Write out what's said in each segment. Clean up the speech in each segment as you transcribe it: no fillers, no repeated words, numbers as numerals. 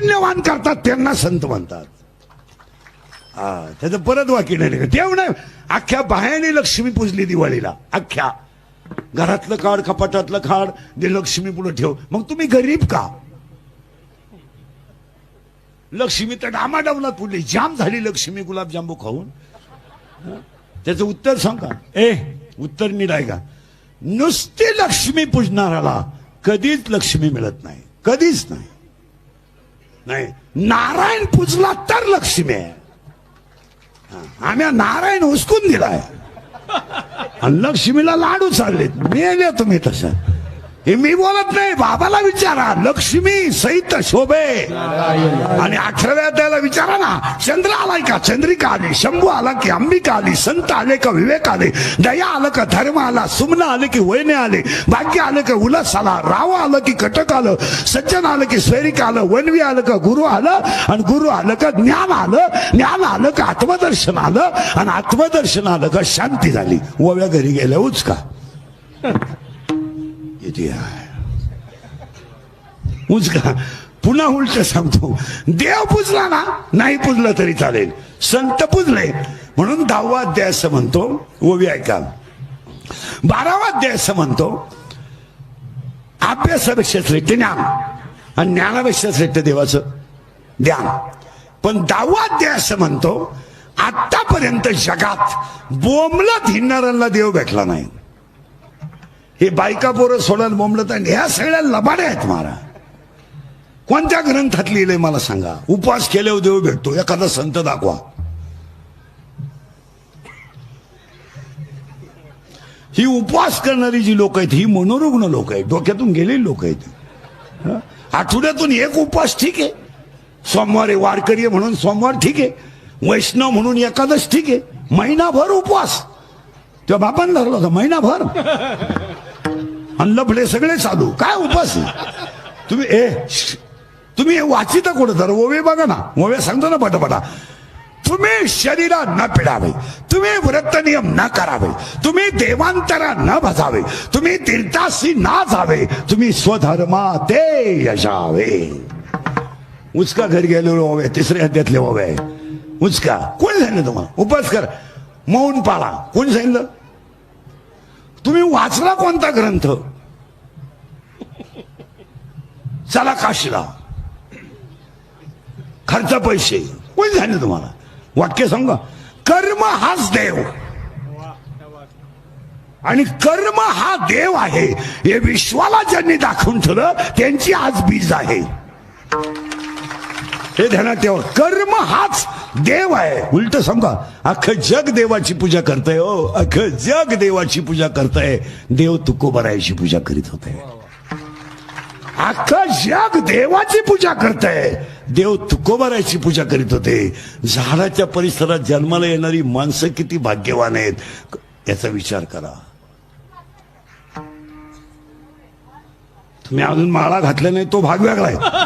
पुण्यवान करतात त्यांना संत म्हणतात. त्याचं परत वाक्य नाही ठेव नाही. अख्ख्या बाह्याने लक्ष्मी पूजली दिवाळीला. अख्ख्या घरातलं काढ, कपाटातलं काढ, ते लक्ष्मी पुढे ठेव. मग तुम्ही गरीब का? लक्ष्मी तर डामाडावला पुढली जाम झाली लक्ष्मी गुलाबजांबू खाऊन. त्याचं उत्तर सांगा. उत्तर नीट आहे का? नुसती लक्ष्मी पूजणाऱ्याला कधीच लक्ष्मी मिळत नाही. कधीच नाही. नाही नारायण पूजला तर लक्ष्मी आहे. आम्ही नारायण हुसकून दिलाय आणि लक्ष्मीला लाडू चाललेत. मेले तुम्ही तसं. हे मी बोलत नाही. बाबाला विचारा. लक्ष्मी सहित शोभे. आणि 18व्या अध्यायाला विचारा ना. चंद्र आलाय का? चंद्रिका आली. शंभू आला की अंबिका आली. संत आले का विवेक आले. दया आलं का धर्म आला. सुमन आले की वैने आले. भाग्य आलं का उल्हास आला. राव आलं की कटक आलं. सज्जन आलं की स्वैरिक आलं. वनवी आलं का गुरु आलं. आणि गुरु आलं का ज्ञान आलं. ज्ञान आलं का आत्मदर्शन आलं. आणि आत्मदर्शन आलं का शांती झाली. ओव्या घरी गेल्या उचका. उचका. पुन्हा उलट सांगतो. देव पुजला ना, नाही पुजलं तरी चालेल. संत पुजले म्हणून 10वा अध्याय असं म्हणतो. ओवी ऐका. 12वा अध्याय असं म्हणतो. अभ्यासापेक्षा श्रेष्ठ ज्ञान आणि ज्ञानापेक्षा श्रेष्ठ देवाचं ध्यान. पण 10वा अध्याय असं म्हणतो. आतापर्यंत जगात बोंबलत हिंडणाऱ्यांना देव भेटला नाही. हे बायका पोरं सोडत बोंबलत आणि ह्या सगळ्या लबाड्या आहेत. मारा कोणत्या ग्रंथात लिहिलंय मला सांगा. उपवास केल्यावर देव भेटतो. एखादा संत दाखवा. ही उपवास करणारी जी लोक आहेत ही मनोरुग्ण लोक आहेत. डोक्यातून गेलेली लोक आहेत. आठवड्यातून एक उपवास ठीक आहे. सोमवारी वारकरी म्हणून सोमवार ठीक आहे. वैष्णव म्हणून एकादश ठीक आहे. महिनाभर उपवास तेव्हा बापान धरला होता. महिनाभर आणि लफडे सगळे चालू. काय उपास तुम्ही वाचिता कुठं तर ओवे बघा ना. ओवे सांगतो ना पटापटा. तुम्ही शरीरा न पिडावे. तुम्ही व्रत नियम न करावे. तुम्ही देवांतरा न भजावे. तुम्ही तीर्थासी ना जावे. तुम्ही स्वधर्मा ते यशावे. उचका घर गेलेले ओवे. 3ऱ्या अध्यायातले ओवे. उचका. कोण सांगितलं तुम्हाला उपास कर मौन पाळा? कोण सांगितलं? तुम्ही वाचला कोणता ग्रंथ? चला काशीला. खर्च पैसे. कोण सांगितलं तुम्हाला? वाक्य सांगा. कर्म हाच देव आणि कर्म हा देव आहे हे विश्वाला ज्यांनी दाखवून ठेवलं त्यांची आज बीज आहे. हे ध्यानात ठेवा. कर्म हाच देव आहे. उलट सांगा. अख्खं जग देवाची पूजा करतंय. हो अख्खं जग देवाची पूजा करतंय. देव तुकोबारायची पूजा करीत होते. अख्खं जग देवाची पूजा करतंय. देव तुकोबारायची पूजा करीत होते. झाडाच्या परिसरात जन्माला येणारी माणसं किती भाग्यवान आहेत याचा विचार करा. तुम्ही अजून माळा घातल्या नाही तो भाग वेगळा आहे.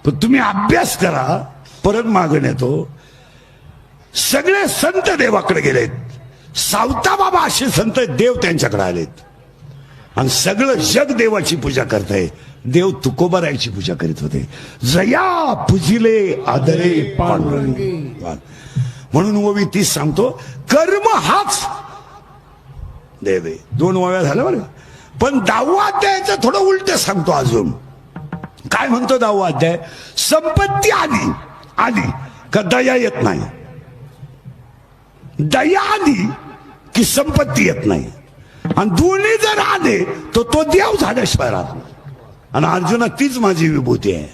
पण तुम्ही अभ्यास करा. परत मागून येतो. सगळे संत देवाकडे गेलेत. सावता बाबा असे संत देव त्यांच्याकडे आलेत. आणि सगळं जग देवाची पूजा करतंय. देव तुकोबारायची पूजा करीत होते. जया पूजिले आदरे पांडुरंगी. म्हणून ओवी 30 सांगतो. कर्म हाच देव आहे. 2 ओव्या झाल्या बरं. पण 10वा अध्यायाचं थोडं उलट सांगतो अजून. काय म्हणतो 10वा अध्याय? संपत्ती आली का दया येत नाही. दया आली की संपत्ती येत नाही. आणि दोन्ही जर आले तर तो देव झाल्याशिवाय राहत. आणि अर्जुना तीच माझी विभूती आहे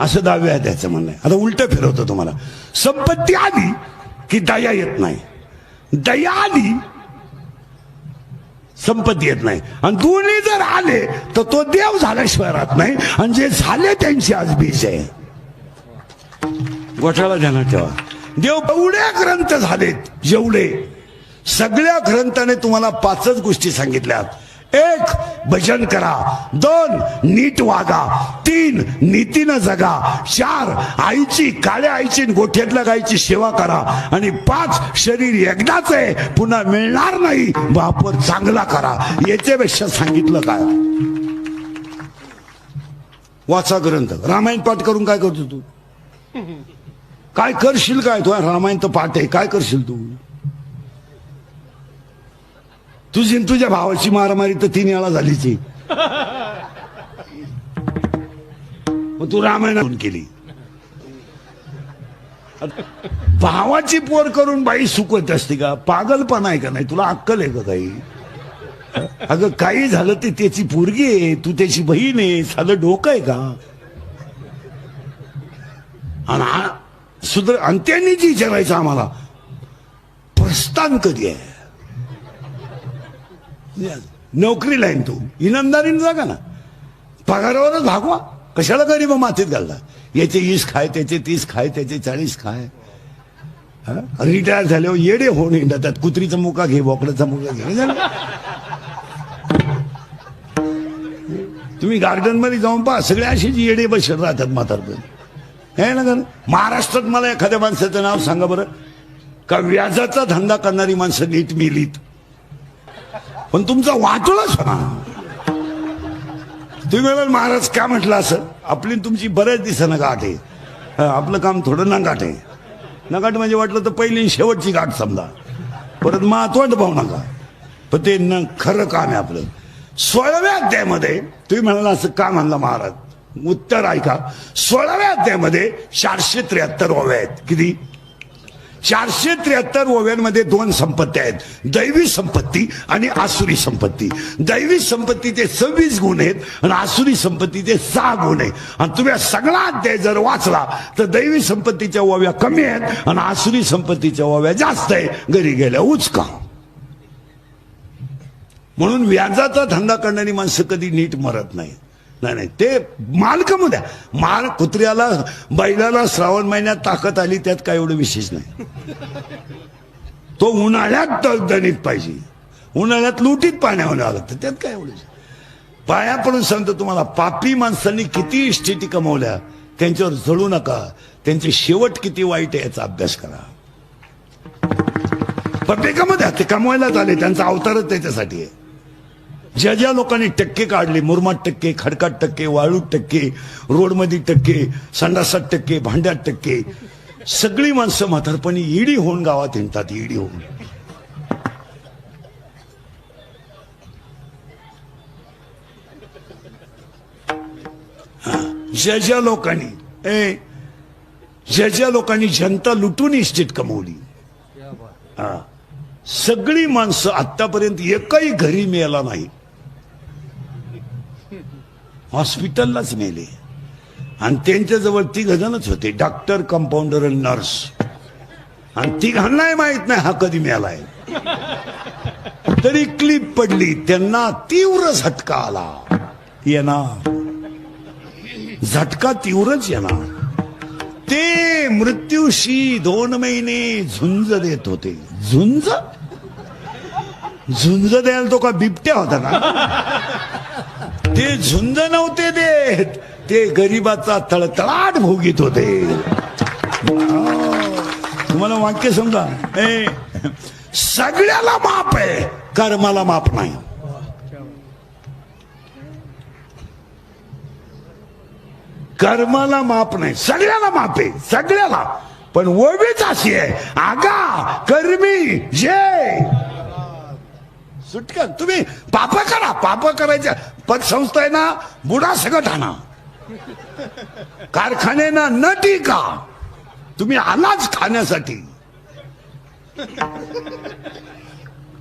असं 10व्या अध्यायाचं म्हणणं आहे. आता उलट फिरवतो तुम्हाला. संपत्ती आली की दया येत नाही. दया आली संपत्ती येत नाही. आणि दोन्ही जर आले तर तो देव झाल्याशिवाय राहत नाही. आणि जे झाले त्यांची आज बीज आहे. गोष्टाला ध्यानात ठेवा. देव एवढे ग्रंथ झालेत जेवढे सगळ्या ग्रंथाने तुम्हाला 5च गोष्टी सांगितल्यात. 1 भजन करा. 2 नीट वागा. 3 नीतीनं जगा. 4 आईची काळ्या आईची गोठ्यातल्या गायची सेवा करा. आणि 5 शरीर एकदाच आहे पुन्हा मिळणार नाही वापर चांगला करा. याच्यापेक्षा सांगितलं काय? वाचा ग्रंथ. रामायण पाठ करून काय करतो तू? काय करशील काय? तू रामायण तर पाठ आहे, काय करशील तू? तुझी तुझ्या भावाची मारामारी तर 3 वेळा झालीची. मग तू रामायण केली. भावाची पोर करून बाई सुकत असते का? पागलपणा आहे का नाही? तुला अक्कल आहे का काही? अगं काही झालं ते त्याची पोरगी आहे, तू त्याची बहीण आहे. साधं डोकं आहे का? आणि त्यांनी जी विचारायचं आम्हाला, प्रस्थान कधी आहे? नोकरीला आहे तू, इनामदारीने जागा ना, पगारावरच भागवा. कशाला गरीब मातीत घालता? याचे 20 खाय, त्याचे 30 खाय, त्याचे 40 खाय. रिटायर झाल्यावर येडे होऊन हिंडा. त्यात कुत्रीचा मुका घे, बोकडाचा मुका घे. तुम्ही गार्डन मध्ये जाऊन पहा, सगळे अशीच येडे बसत राहतात म्हातारपण. हे ना. महाराष्ट्रात मला एखाद्या माणसाचं नाव सांगा बरं का व्याजाचा धंदा करणारी माणसं नीट मिलीत. पण तुमचा वाटोळाच ना. तुम्ही म्हणाल महाराज काय म्हटलं असं? आपली तुमची बऱ्याच दिवसानं गाठ आहे. आपलं काम थोडं नगाट आहे. नगाट म्हणजे वाटलं तर पहिली शेवटची गाठ समजा, परत महत्वाट पाहू नका. पण ते खरं काम आहे आपलं. 16व्या अध्यायामध्ये तुम्ही म्हणाला असं का म्हणला महाराज? उत्तर ऐका. 16व्या अध्यायामध्ये 473 ओव्या आहेत. किती? 473 ओव्यांमध्ये 2 संपत्ती आहेत, दैवी संपत्ती आणि आसुरी संपत्ती. दैवी संपत्तीचे 26 गुण आहेत आणि आसुरी संपत्तीचे 6 गुण आहेत. आणि तुम्ही सगळा अध्याय जर वाचला तर दैवी संपत्तीच्या ओव्या कमी आहेत आणि आसुरी संपत्तीच्या ओव्या जास्त आहे. घरी गेल्या उचका. म्हणून व्याजाचा धंदा करणारी माणसं कधी नीट मरत नाही. नाही, ते मालकामध्ये माल. कुत्र्याला बैलाला श्रावण महिन्यात ताकद आली, त्यात काय एवढं विशेष नाही. तो उन्हाळ्यात दणदणीत पाहिजे, उन्हाळ्यात लुटीत पाण्यावर लागतं, त्यात काय एवढं. पाया पडून सांगतो तुम्हाला, पापी माणसांनी किती इस्टेटी कमवल्या त्यांच्यावर जळू नका. त्यांचे शेवट किती वाईट आहे याचा अभ्यास करा. प्रत्येकामध्ये ते कमवायलाच आले, त्यांचा अवतारच त्याच्यासाठी आहे. ज्या ज्या लोकांनी टक्के काढले, मुरमात टक्के, खडकात टक्के, वाळूत टक्के, रोडमध्ये टक्के, संडासात टक्के, भांड्यात टक्के, सगळी माणसं म्हातारपणी ईडी होऊन गावात हिंडतात. ईडी होऊन. ज्या ज्या लोकांनी जनता लुटून इस्टेट कमवली, सगळी माणसं आतापर्यंत एकही घरी मिळाला नाही, हॉस्पिटललाच मेले. आणि त्यांच्याजवळ 3 जणच होते, डॉक्टर, कंपाऊंडर आणि नर्स. आणि 3घांनाही माहित नाही हा कधी मिळालाय. तरी क्लिप पडली, त्यांना तीव्र झटका आला. येणार झटका तीव्रच येणार. ते मृत्यूशी 2 महिने झुंज देत होते. झुंज द्यायला तो का बिबट्या होता का? ते झुंज नव्हते देत, ते गरिबाचा तळतळाट भोगीत होते. तुम्हाला वाक्य समजा, सगळ्याला माप आहे, कर्माला माप नाही. कर्माला माप नाही, सगळ्याला माप आहे, सगळ्याला. पण ओवीच अशी आहे, आगा कर्मी जय. सुटका. तुम्ही पाप करा, पाप करायच्या पतसंस्था आहे ना, बुडा सगळं आणा. कारखाने ना न टिका, तुम्ही आलाच खाण्यासाठी.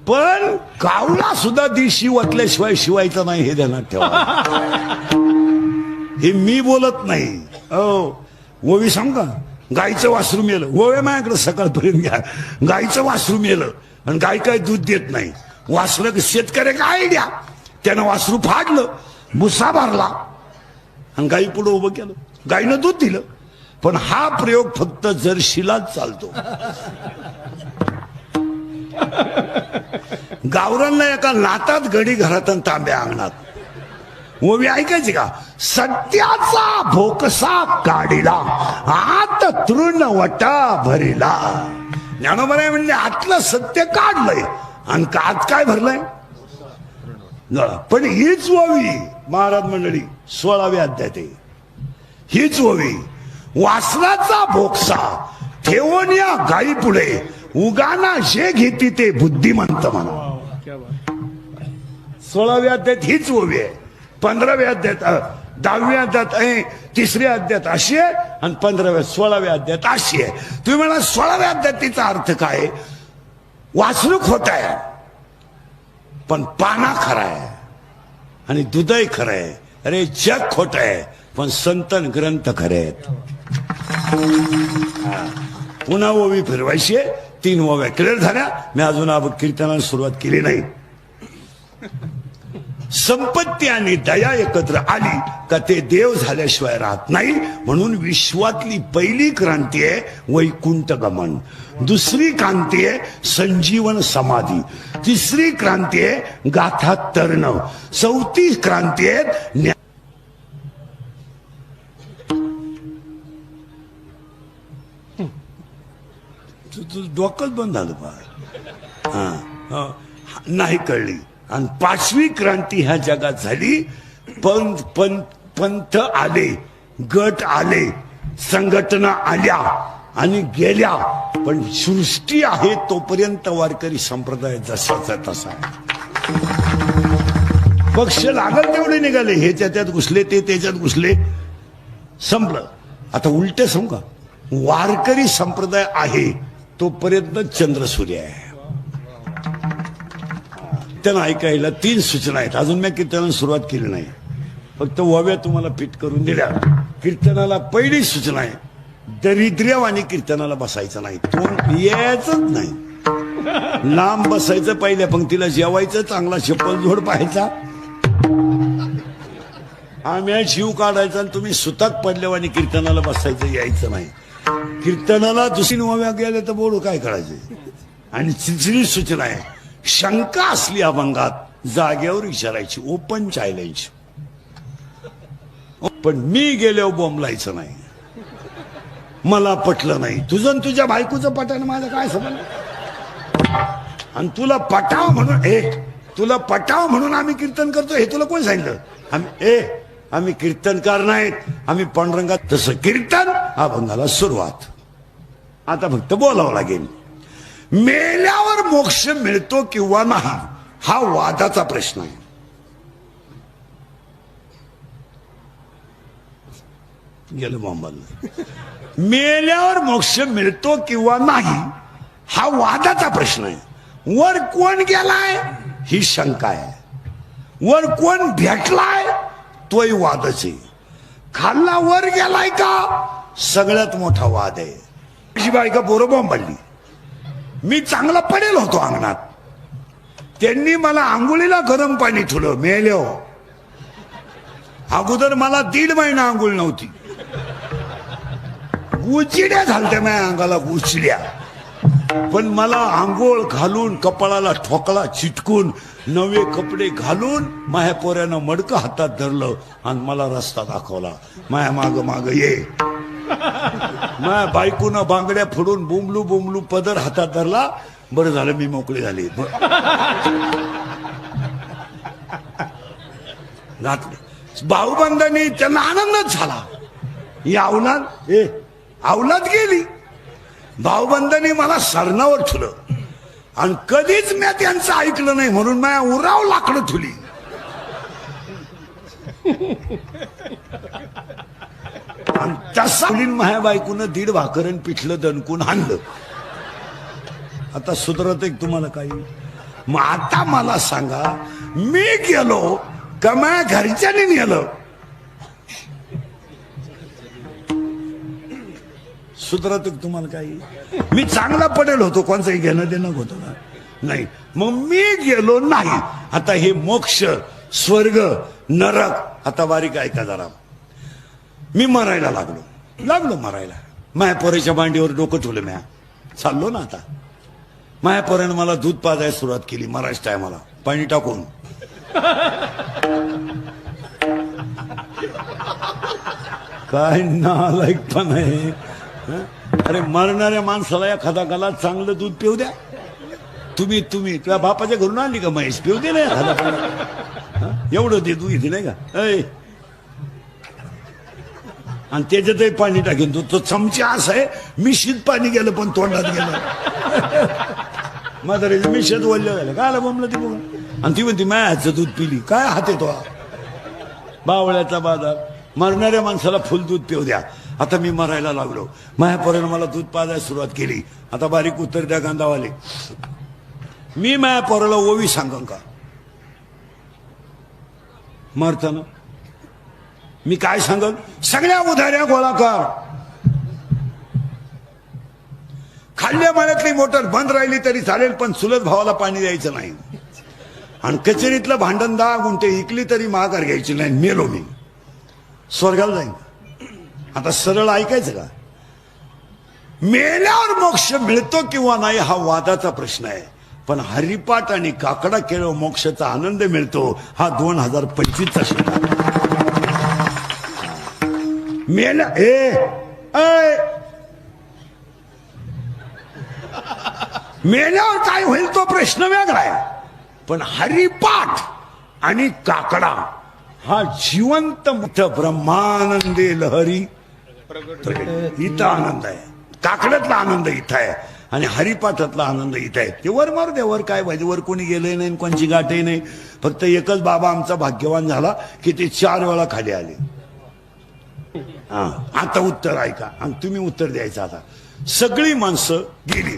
पण कावळा सुद्धा दिशी वाटल्याशिवाय शिवायचा नाही, हे ध्यानात ठेवा. हे मी बोलत नाही. ओवी सांगा, गाईचं वासरू मेलं. ओवे माझ्याकडे सकाळपर्यंत घ्या. गाईचं वासरू मेलं आणि गाय काय दूध देत नाही. वासरं शेतकऱ्याला आयडिया, त्यानं वासरू फाडलं, भुसा भरला आणि गाई पुढे उभं केलं. गाईनं दूध दिलं. पण हा प्रयोग फक्त जर्शीलाच चालतो. गावरांना एका लातात गडी घरात आणि तांब्या अंगणात. ओवी ऐकायची का? सत्याचा भोकसा काढिला, आत तृण वटा भरिला. ज्ञानोबा म्हणजे आतलं सत्य काढलंय आणि आत काय भरलंय? पण हीच ओवी महाराज मंडळी 16व्या अध्यायात आहे. हीच ओवी. वासनाचा भोगसा ठेवून या गाई पुढे, उगाना जे घेती ते बुद्धिमंत म्हणा. 16व्या अध्यायात हीच ओवी आहे. 15व्या अध्यायात 10व्या अध्यायात 3ऱ्या अध्यायात अशी आहे आणि 15व्या 16व्या अध्यायात अशी आहे. तुम्ही म्हणा 16व्या अध्यायात तिचा अर्थ काय? वासरूक होत आहे पण पाना खरा आहे आणि दुधही खरं आहे. अरे जग खोट आहे पण संतन ग्रंथ खरे आहेत. पुन्हा ओवी फिरवायची. 3 ओव्या क्लिअर झाल्या. मी अजून कीर्तनाला सुरुवात केली नाही. संपत्ती आणि दया एकत्र आली का ते देव झाल्याशिवाय राहत नाही. म्हणून विश्वातली पहिली क्रांती आहे वैकुंठ गमन, दुसरी क्रांती आहे संजीवन समाधी, तिसरी क्रांती आहे गाथा तरण, चौथी क्रांती आहे डोकंच बंद झालं पा. नाही कळली. आणि 5वी क्रांती ह्या जगात झाली. पंथ आले, गट आले, संघटना आल्या आणि गेल्या, पण सृष्टी आहे तोपर्यंत वारकरी संप्रदाय जसाचा तसा. पक्ष लागल तेवढे निघाले. हे त्याच्यात घुसले, ते त्याच्यात घुसले, संपलं. आता उलट सांगू का, वारकरी संप्रदाय आहे तोपर्यंत चंद्र सूर्य आहे. कीर्तन ऐकायला 3 सूचना आहेत. अजून मी कीर्तनाला सुरुवात केली नाही, फक्त ओव्या तुम्हाला फिट करून दिल्या. कीर्तनाला पहिली सूचना आहे, दरिद्र्यवाणी कीर्तनाला बसायचं नाही. तोंड यायचंच नाही. लांब बसायचं, पहिल्या पंक्तीला जेवायचं, चांगला चप्पल जोड पाहायचा, आम्ही शिव काढायचा आणि तुम्ही सुताक पडल्यावानी कीर्तनाला बसायचं, यायचं नाही. कीर्तनाला दुसरी ओव्या गेल्या तर बोलू काय करायचे. आणि तिसरी सूचना आहे, शंका असली अभंगात जागेवर विचारायची, ओपन चॅलेंज. पण मी गेल्यावर बोंबलायचं नाही. मला पटलं नाही, तुझं तुझ्या बायकोचं पटानं माझं काय समज. आणि तुला पटाव म्हणून तुला पटाव म्हणून आम्ही कीर्तन करतो हे तुला कोण सांगितलं? आम्ही कीर्तनकार नाहीत, आम्ही पांडुरंगात. तसं कीर्तन अभंगाला सुरुवात. आता फक्त बोलावं लागेल. मेल्यावर मोक्ष मिळतो किंवा नाही हा वादाचा प्रश्न आहे. गेलं बॉम्बाला. मेल्यावर मोक्ष मिळतो किंवा नाही हा वादाचा प्रश्न आहे. वर कोण गेलाय ही शंका आहे, वर कोण भेटलाय तोही वादच आहे. खाल्ला वर गेलाय का सगळ्यात मोठा वाद आहे. अशी बायका पोरं बॉम्बाली. मी चांगला पडेल होतो अंगणात, त्यांनी मला आंघोळीला गरम पाणी ठेवलं. मेलो अगोदर मला 1.5 महिना आंघोळ नव्हती. गुचिड्या झालत्या माझ्या अंगाला, गुचल्या. पण मला आंघोळ घालून, कपाळाला ठोकळा चिटकून, नवे कपडे घालून माझ्या पोऱ्यानं मडकं हातात धरलं आणि मला रस्ता दाखवला. माया माग माग ये. माझ्या बायकोनं बांगड्या फोडून बोंबलू बोंबलू पदर हातात धरला. बरं झालं मी मोकळी झाली. भाऊबंधांनी त्यांना आनंदच झाला. ही अवलाद गेली. भाऊबंधांनी मला सरणावर ठेवलं आणि कधीच मी त्यांचं ऐकलं नाही म्हणून माझ्या उराव लाकडं ठुली. तसा माझ्या बायकोनं 1.5 भाकरन पिठलं दणकून आणलं. आता सुधरत एक तुम्हाला काही. मग आता मला सांगा, मी गेलो का माझ्या घरच्यांनी नेलं? सुधरत एक तुम्हाला काही. मी चांगला पडेल होतो, कोणचंही घेणं देणं होतं ना नाही. मग मी गेलो नाही. आता हे मोक्ष, स्वर्ग, नरक. आता बारीक ऐका जरा. मी मरायला लागलो मरायला. माया पोराच्या मांडीवर डोकं ठेवलं. म्या चाललो ना. आता माया पोरानं मला दूध पाजायला सुरुवात केली मरायच्या टायमाला, पाणी टाकून. काय नालायकपण आहे. अरे मरणाऱ्या माणसाला एखादा गला चांगलं दूध पिऊ द्या. तुम्ही तुझ्या बापाच्या घरून आणली का म्हैस? पिऊ दे ना एवढं दे दूध इथे नाही का. आणि त्याच्यातही पाणी टाकेन तो चमचा असा आहे मिशीत पाणी गेलं पण तोंडात गेलं म्हातारीचं मिशीत वळलं झालं काय आलं बोंबलं ती बघून आणि ती म्हणती मायाचं दूध पिली काय हात येतो बावळ्याचा बाजार मरणाऱ्या माणसाला फुल दूध पिऊ द्या आता मी मरायला लागलो माया पोरानं मला दूध पाजायला सुरुवात केली आता बारीक उत्तर द्या गांधावाले मी माया पोराला ओवी सांगन का मरताना मी काय सांगन सगळ्या उधाऱ्या गोळा कर खाल्ल्या माळ्यातली मोटर बंद राहिली तरी चालेल पण चुलत भावाला पाणी द्यायचं नाही आणि कचेरीतलं भांडण 10 गुंठे इकली तरी माघार घ्यायची नाही मेलो मी स्वर्गाला जाईन आता सरळ ऐकायचं का मेल्यावर मोक्ष मिळतो किंवा नाही हा वादाचा प्रश्न आहे पण हरिपाठ आणि काकडा केळव मोक्षाचा आनंद मिळतो हा 2025चा शिल्लक मेल्या मेल्यावर काय होईल तो प्रश्न वेगळा आहे पण हरिपाठ आणि काकडा हा जिवंत मोठं ब्रह्मानंदी लहरी इथं आनंद आहे काकड्यातला आनंद इथं आहे आणि हरिपाठातला आनंद इथं आहे ते वर मार वर काय पाहिजे वर कोणी गेलंय नाही कोणची गाठही नाही फक्त एकच बाबा आमचा भाग्यवान झाला की ते 4 वेळा खाली आले हा आता उत्तर ऐका आणि तुम्ही उत्तर द्यायचं आता सगळी माणसं गेली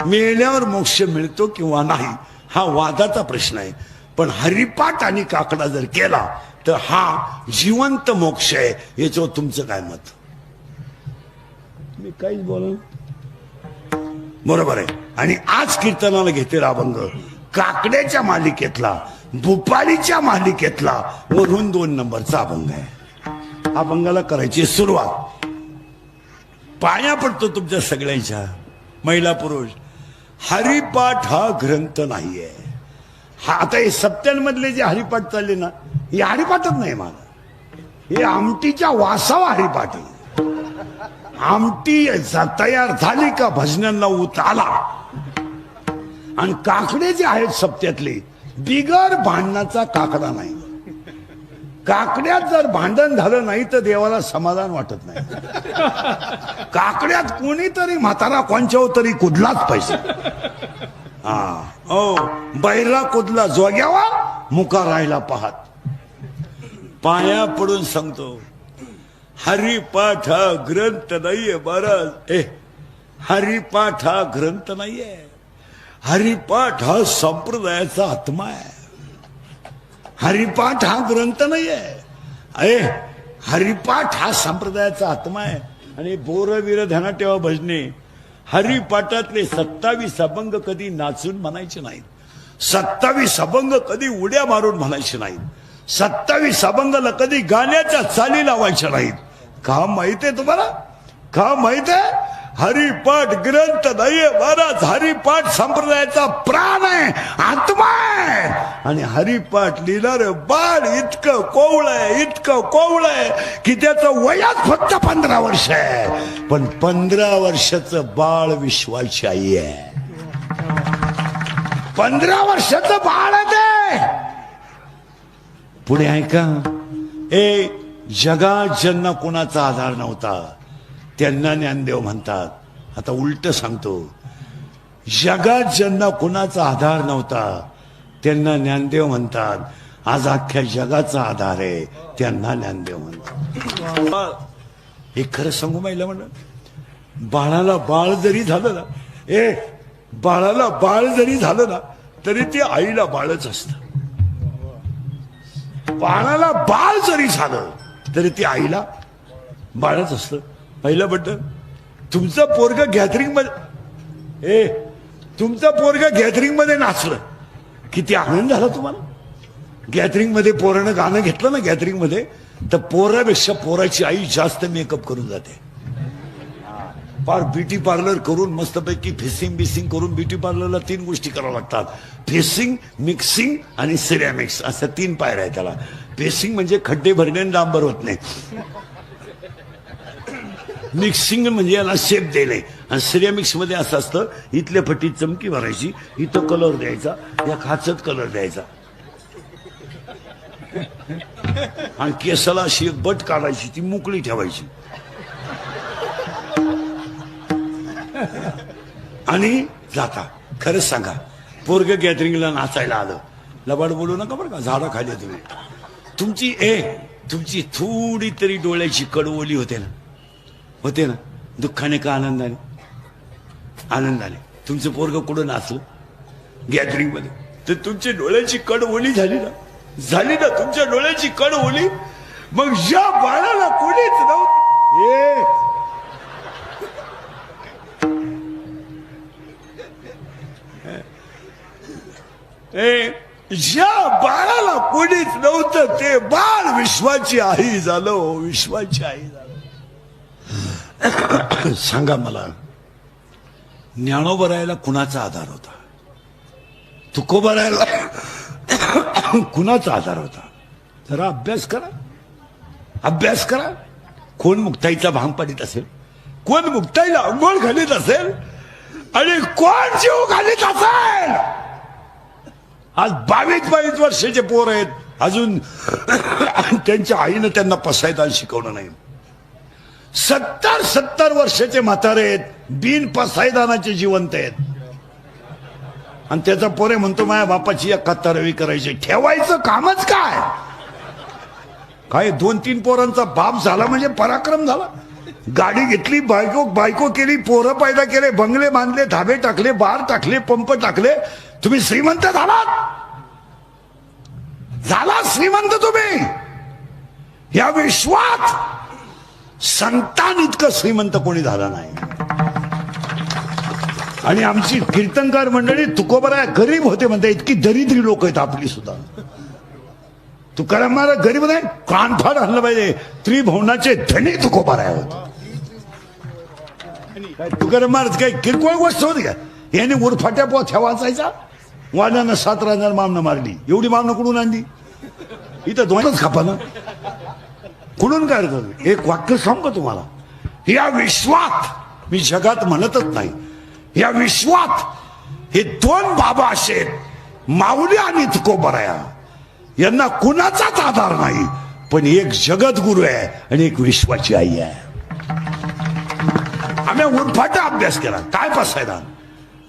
मेल्यावर मोक्ष मिळतो किंवा नाही हा वादाचा प्रश्न आहे पण हरिपाठ आणि काकडा जर केला तर हा जिवंत मोक्ष आहे याच्यावर तुमचं काय मत मी काहीच बोला बरोबर आहे आणि आज कीर्तनाला घेते अभंग काकड्याच्या मालिकेतला भूपालीच्या मालिकेतला वरून 2 नंबरचा अभंग आहे अभंगाला करायची सुरुवात पाया पडतो तुमच्या सगळ्यांच्या महिला पुरुष हरिपाठ हा ग्रंथ नाहीये हा आता हे सप्त्यांमधले जे हरिपाठ चालले ना हे हरिपाठच नाही मला हे आमटीच्या वासावा हरिपाठ आहे आमटी तयार झाली का भजनांना उत आला आणि काकडे जे आहेत सप्त्यातले बिगर भांडणाचा काकडा नाही काकड्यात जर भांडण झालं नाही तर देवाला समाधान वाटत नाही काकड्यात कोणीतरी म्हातारा कोणच्या तरी कुदलाच पाहिजे बैला कुदला जोग्यावा मुका राहिला पाहत पाया पडून सांगतो हरिपाठ हा ग्रंथ नाहीये महाराज हरिपाठ हा ग्रंथ नाहीये हरिपाठ हा संप्रदायाचा आत्मा आहे हरिपाठ हा ग्रंथ नाहीये हरिपाठ हा संप्रदायाचा आत्मा आहे आणि बोरवीर ध्यानात ठेवा भजने हरिपाठातले 27 अभंग कधी नाचून म्हणायचे नाहीत 27 अभंग कधी उड्या मारून म्हणायचे नाहीत 27 अभंगाला कधी गाण्याच्या चाली लावायच्या नाहीत का माहितीये तुम्हाला का माहितीये हरिपाठ ग्रंथ नाहीये महाराज हरिपाठ संप्रदायाचा प्राण आहे आत्मा आहे आणि हरिपाठ लिहिणार बाळ इतकं कोवळ आहे की त्याचं वयात फक्त 15 वर्ष आहे पण 15 वर्षाचं बाळ विश्वाची आई आहे 15 वर्षाचं बाळ आहे ते पुढे ऐका जगात ज्यांना कोणाचा आधार नव्हता त्यांना ज्ञानदेव म्हणतात आता उलट सांगतो जगात ज्यांना कोणाचा आधार नव्हता त्यांना ज्ञानदेव म्हणतात आज अख्ख्या जगाचा आधार आहे त्यांना ज्ञानदेव म्हणतात हे खरं सांगू महिला म्हणलं बाळाला बाळ जरी झालं ना बाळाला बाळ जरी झालं ना तरी ते आईला बाळच असतं बाळाला बाळ जरी झालं तरी ते आईला बाळच असतं पहिलं बटन तुमचं पोरग गॅदरिंग मध्ये तुमचं पोरग गॅदरिंग मध्ये नाचलं किती आनंद झाला तुम्हाला गॅदरिंग मध्ये पोरानं गाणं घेतलं ना गॅदरिंग मध्ये तर पोरापेक्षा पोराची आई जास्त मेकअप करून जाते फार ब्युटी पार्लर करून मस्तपैकी फेसिंग बिसिंग करून ब्युटी पार्लरला 3 गोष्टी कराव्या लागतात फेसिंग मिक्सिंग आणि सिरॅमिक्स अशा 3 पायऱ्या आहेत त्याला फेसिंग म्हणजे खड्डे भरणे डांबर होत नाही मिक्सिंग म्हणजे याला शेप देणे आणि सिरॅमिक्स मध्ये असं असतं इथल्या फटीत चमकी भरायची इथं कलर द्यायचा या खाचत कलर द्यायचा आणि केसाला अशी एक बट काढायची, ती मोकळी ठेवायची आणि जाता. खरंच सांगा, पोरग गॅदरिंगला नाचायला आलं, लबाड बोलू नका बरं का, झाडा खाली तुम्ही. तुमची थोडी तरी डोळ्याची कडवोली होते ना, दुःखाने का आनंदाने? आनंदाने. तुमचं पोरग कुठं नाचलं गॅदरिंग मध्ये, तर तुमच्या डोळ्याची कडवोली झाली ना तुमच्या डोळ्याची कडवोली. मग ज्या बाळाला कोणीच नव्हतं, ज्या बाळाला कोणीच नव्हतं ते बाळ विश्वाची आई झालं, विश्वाची आई झालं. सांगा मला, ज्ञानोबरायला कुणाचा आधार होता? तुकोबरायला कुणाचा आधार होता? जरा अभ्यास करा. कोण मुक्ताईचा भांग पाडीत असेल, कोण मुक्ताईला अंघोळ घालीत असेल, आणि कोण जीव घालीत असेल? आज 22 वर्षाचे पोर आहेत, अजून त्यांच्या आईनं त्यांना पसायदान शिकवलं नाही. 70 वर्षाचे म्हातारे आहेत, बिन पसायदानाचे जिवंत आहेत, आणि त्याचा पोरे म्हणतो माझ्या बापाची एक कत्तरवी करायची. ठेवायचं कामच काय 2-3 पोरांचा बाप झाला म्हणजे पराक्रम झाला. गाडी घेतली, बायको केली, पोरं पैदा केले, बंगले बांधले, धाबे टाकले, बार टाकले, पंप टाकले, तुम्ही श्रीमंत झाला श्रीमंत तुम्ही. या विश्वात संतान इतकं श्रीमंत कोणी झाला नाही. आणि आमची कीर्तनकार मंडळी तुकोबराय गरीब होते म्हणते, इतकी दरिद्री लोक आहेत आपली सुद्धा. तुकाराम महाराज गरीब नाही, कानफाड आणलं पाहिजे. त्रिभुवनाचे धनी तुकोबराय होते. तुकाराम महाराज काही किरकोळ गोष्ट होती का? याने उरफाट्या पोथ्या वाचायचा, वाण्यानं 7 राजांना मामनं मारली. एवढी मामनं कुठून आणली? इथं 2च खापा ना, कुठून काय करतो? एक वाक्य सांगतो तुम्हाला, या विश्वात, मी जगात म्हणतच नाही, या विश्वात हे 2 बाबा असे, माऊली आणि तुकोबराया, यांना कुणाचाच आधार नाही. पण एक जगद्गुरु आहे आणि एक विश्वाची आई आहे. आम्ही उरफाटा अभ्यास केला. काय पसायदान,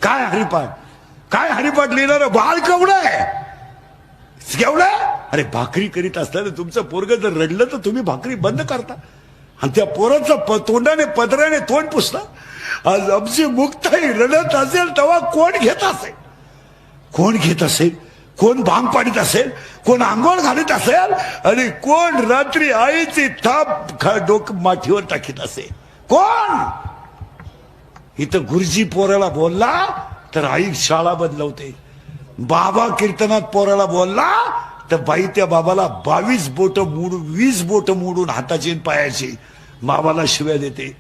काय हरिपाठ लिहिणार बाळ केवढं आहे, केवढं? अरे भाकरी करीत असताना तुमचं पोरग जर रडलं तर तुम्ही भाकरी बंद करता, आणि त्या पोराचं तोंडाने पदराने तोंड पुसता. आज आमची मुक्ताई रडत असेल तेव्हा कोण घेत असेल? कोण भांग पाडीत असेल, कोण आंघोळ घालीत असेल, आणि कोण रात्री आईची थाप डोक माठीवर टाकीत असेल? कोण? इथं गुरुजी पोराला बोलला तर आई शाळा बदलवते. बाबा कीर्तनात पोराला बोलला तर बाई त्या बाबाला 20 बोट मोडून हाताची आणि पायाची बाबाला शिव्या देते.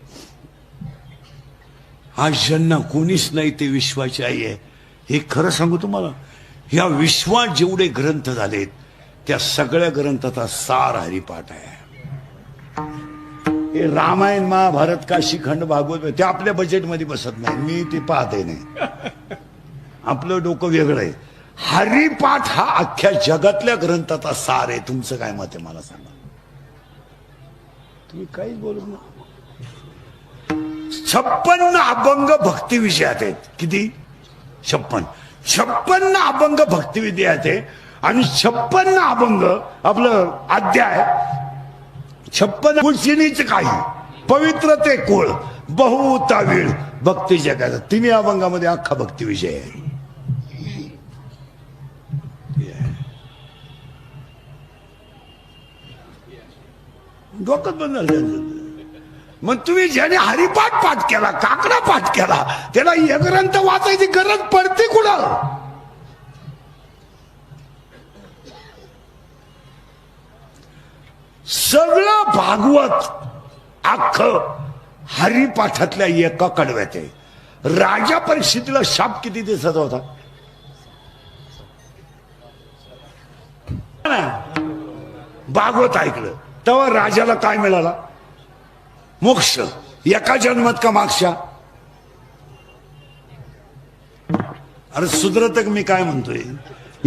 आज ज्यांना कोणीच नाही ते विश्वाची आई आहे. हे खरं सांगू तुम्हाला, या विश्वात जेवढे ग्रंथ झालेत त्या सगळ्या ग्रंथाचा सार हरिपाठ आहे. हे रामायण, महाभारत, काशीखंड, भागवत ते आपल्या बजेटमध्ये बसत नाही. मी ते पाहते नाही, आपलं डोकं वेगळं आहे. हरिपाठ हा अख्ख्या जगातल्या ग्रंथाचा सार आहे. तुमचं काय मत आहे मला सांगा. तुम्ही काहीच बोलू नका. 56 अभंग भक्ती विषयात आहेत. किती? 56 अभंग भक्ती विषयात आहे. आणि 56 अभंग आपलं अध्याय 56 कुळशिनीच काही पवित्र ते कुळ बहुतावीळ भक्ती जगाचा 3 अभंगामध्ये अख्खा भक्ती विषय आहे. डोकं बंद झालं. मग तुम्ही ज्याने हरिपाठ पाठ केला, काकडा पाठ केला, त्याला हे ग्रंथ वाचायची गरज पडते कुठं? सगळं भागवत अख्खं हरिपाठातल्या एका कडव्यात आहे. राजा परीक्षितीला शाप किती दिवसाचा होता? भागवत ऐकलं तेव्हा राजाला काय मिळाला? मोक्ष. एका जन्मात का मागच्या? अरे सुधरत मी काय म्हणतोय,